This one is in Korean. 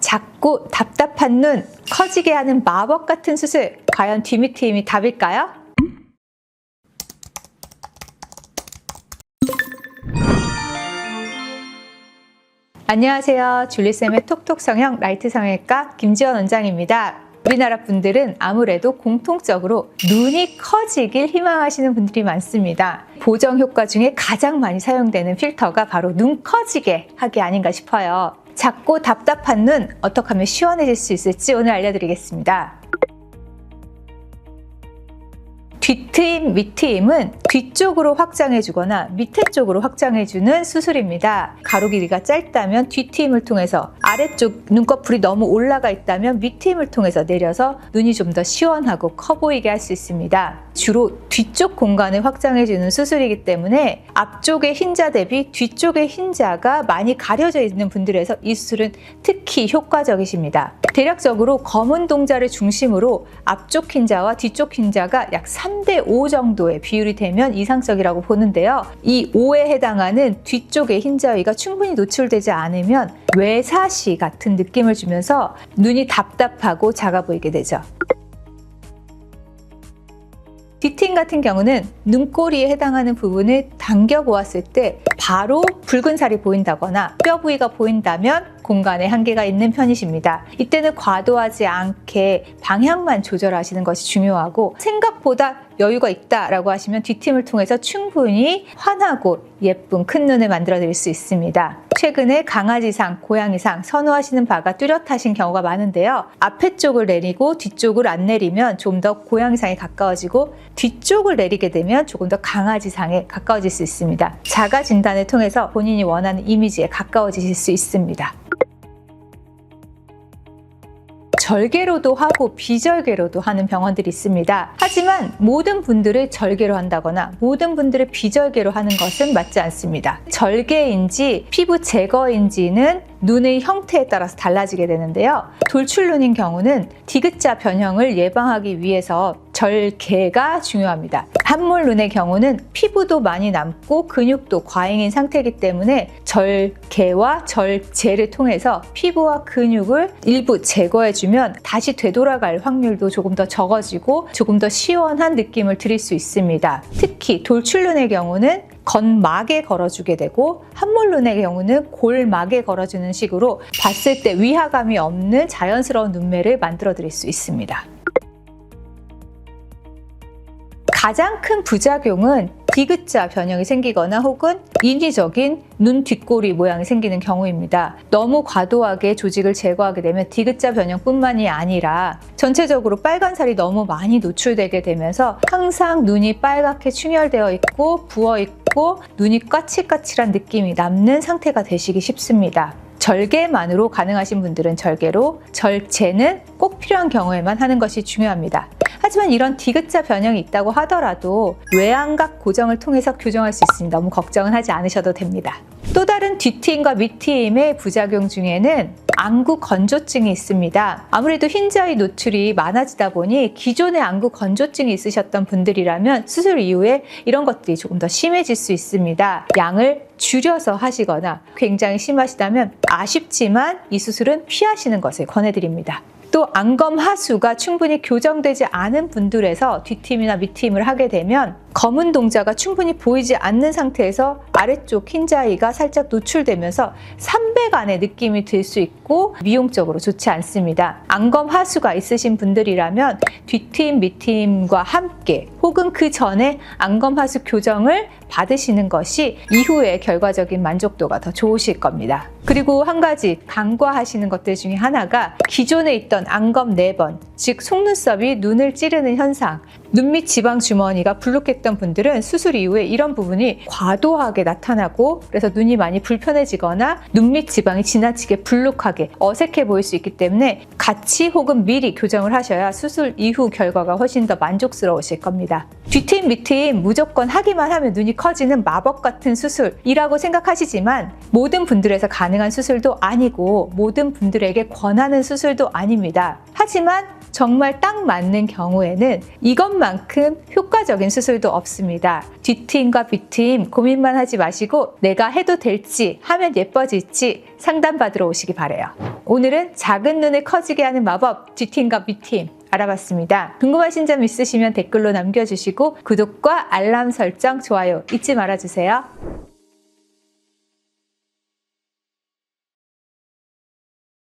작고 답답한 눈 커지게 하는 마법 같은 수술, 과연 뒤밑트임이 답일까요? 안녕하세요. 줄리쌤의 톡톡 성형 라이트 성형외과 김지원 원장입니다. 우리나라 분들은 아무래도 공통적으로 눈이 커지길 희망하시는 분들이 많습니다. 보정 효과 중에 가장 많이 사용되는 필터가 바로 눈 커지게 하기 아닌가 싶어요. 작고 답답한 눈 어떻게 하면 시원해질 수 있을지 오늘 알려드리겠습니다. 뒤트임, 밑트임은 뒤쪽으로 확장해주거나 밑에 쪽으로 확장해주는 수술입니다. 가로 길이가 짧다면 뒤트임을 통해서, 아래쪽 눈꺼풀이 너무 올라가 있다면 밑트임을 통해서 내려서 눈이 좀 더 시원하고 커 보이게 할 수 있습니다. 주로 뒤쪽 공간을 확장해주는 수술이기 때문에 앞쪽의 흰자 대비 뒤쪽의 흰자가 많이 가려져 있는 분들에서 이 수술은 특히 효과적이십니다. 대략적으로 검은 동자를 중심으로 앞쪽 흰자와 뒤쪽 흰자가 약 3:5 정도의 비율이 되면 이상적이라고 보는데요. 이 5에 해당하는 뒤쪽의 흰자위가 충분히 노출되지 않으면 외사시 같은 느낌을 주면서 눈이 답답하고 작아 보이게 되죠. 뒤트임 같은 경우는 눈꼬리에 해당하는 부분을 당겨 보았을 때 바로 붉은 살이 보인다거나 뼈 부위가 보인다면 공간에 한계가 있는 편이십니다. 이때는 과도하지 않게 방향만 조절하시는 것이 중요하고, 생각보다 여유가 있다라고 하시면 뒤트임을 통해서 충분히 환하고 예쁜 큰 눈을 만들어 드릴 수 있습니다. 최근에 강아지상, 고양이상 선호하시는 바가 뚜렷하신 경우가 많은데요. 앞에 쪽을 내리고 뒤쪽을 안 내리면 좀 더 고양이상에 가까워지고, 뒤쪽을 내리게 되면 조금 더 강아지상에 가까워질 수 있습니다. 자가 진단을 통해서 본인이 원하는 이미지에 가까워지실 수 있습니다. 절개로도 하고 비절개로도 하는 병원들이 있습니다. 하지만 모든 분들을 절개로 한다거나 모든 분들을 비절개로 하는 것은 맞지 않습니다. 절개인지 피부 제거인지는 눈의 형태에 따라서 달라지게 되는데요. 돌출눈인 경우는 디귿자 변형을 예방하기 위해서 절개가 중요합니다. 함몰눈의 경우는 피부도 많이 남고 근육도 과잉인 상태이기 때문에 절개와 절제를 통해서 피부와 근육을 일부 제거해주면 다시 되돌아갈 확률도 조금 더 적어지고 조금 더 시원한 느낌을 드릴 수 있습니다. 특히 돌출눈의 경우는 겉막에 걸어주게 되고, 함몰눈의 경우는 골막에 걸어주는 식으로 봤을 때 위화감이 없는 자연스러운 눈매를 만들어 드릴 수 있습니다. 가장 큰 부작용은 디귿자 변형이 생기거나 혹은 인위적인 눈 뒷꼬리 모양이 생기는 경우입니다. 너무 과도하게 조직을 제거하게 되면 디귿자 변형뿐만이 아니라 전체적으로 빨간 살이 너무 많이 노출되게 되면서 항상 눈이 빨갛게 충혈되어 있고 부어 있고 눈이 까칠까칠한 느낌이 남는 상태가 되시기 쉽습니다. 절개만으로 가능하신 분들은 절개로, 절제는 꼭 필요한 경우에만 하는 것이 중요합니다. 하지만 이런 디귿자 변형이 있다고 하더라도 외안각 고정을 통해서 교정할 수 있으니 너무 걱정은 하지 않으셔도 됩니다. 또 다른 뒤트임과 밑트임의 부작용 중에는 안구 건조증이 있습니다. 아무래도 흰자위 노출이 많아지다 보니 기존에 안구 건조증이 있으셨던 분들이라면 수술 이후에 이런 것들이 조금 더 심해질 수 있습니다. 양을 줄여서 하시거나 굉장히 심하시다면 아쉽지만 이 수술은 피하시는 것을 권해드립니다. 또 안검 하수가 충분히 교정되지 않은 분들에서 뒤트임이나 밑트임을 하게 되면 검은 동자가 충분히 보이지 않는 상태에서 아래쪽 흰자위가 살짝 노출되면서 삼배간의 느낌이 들 수 있고 미용적으로 좋지 않습니다. 안검 하수가 있으신 분들이라면 뒤트임, 밑트임과 함께 혹은 그 전에 안검 하수 교정을 받으시는 것이 이후에 결과적인 만족도가 더 좋으실 겁니다. 그리고 한 가지 간과하시는 것들 중에 하나가 기존에 있던 안검 4번, 즉 속눈썹이 눈을 찌르는 현상, 눈밑 지방 주머니가 불룩했던 분들은 수술 이후에 이런 부분이 과도하게 나타나고, 그래서 눈이 많이 불편해지거나 눈밑 지방이 지나치게 불룩하게 어색해 보일 수 있기 때문에 같이 혹은 미리 교정을 하셔야 수술 이후 결과가 훨씬 더 만족스러우실 겁니다. 뒤트임, 밑트임 무조건 하기만 하면 눈이 커지는 마법 같은 수술이라고 생각하시지만 모든 분들에서 가능한 수술도 아니고 모든 분들에게 권하는 수술도 아닙니다. 하지만 정말 딱 맞는 경우에는 이것만큼 효과적인 수술도 없습니다. 뒤트임과 빗트임 고민만 하지 마시고 내가 해도 될지, 하면 예뻐질지 상담받으러 오시기 바라요. 오늘은 작은 눈을 커지게 하는 마법 뒤트임과 빗트임 알아봤습니다. 궁금하신 점 있으시면 댓글로 남겨주시고 구독과 알람 설정, 좋아요 잊지 말아주세요.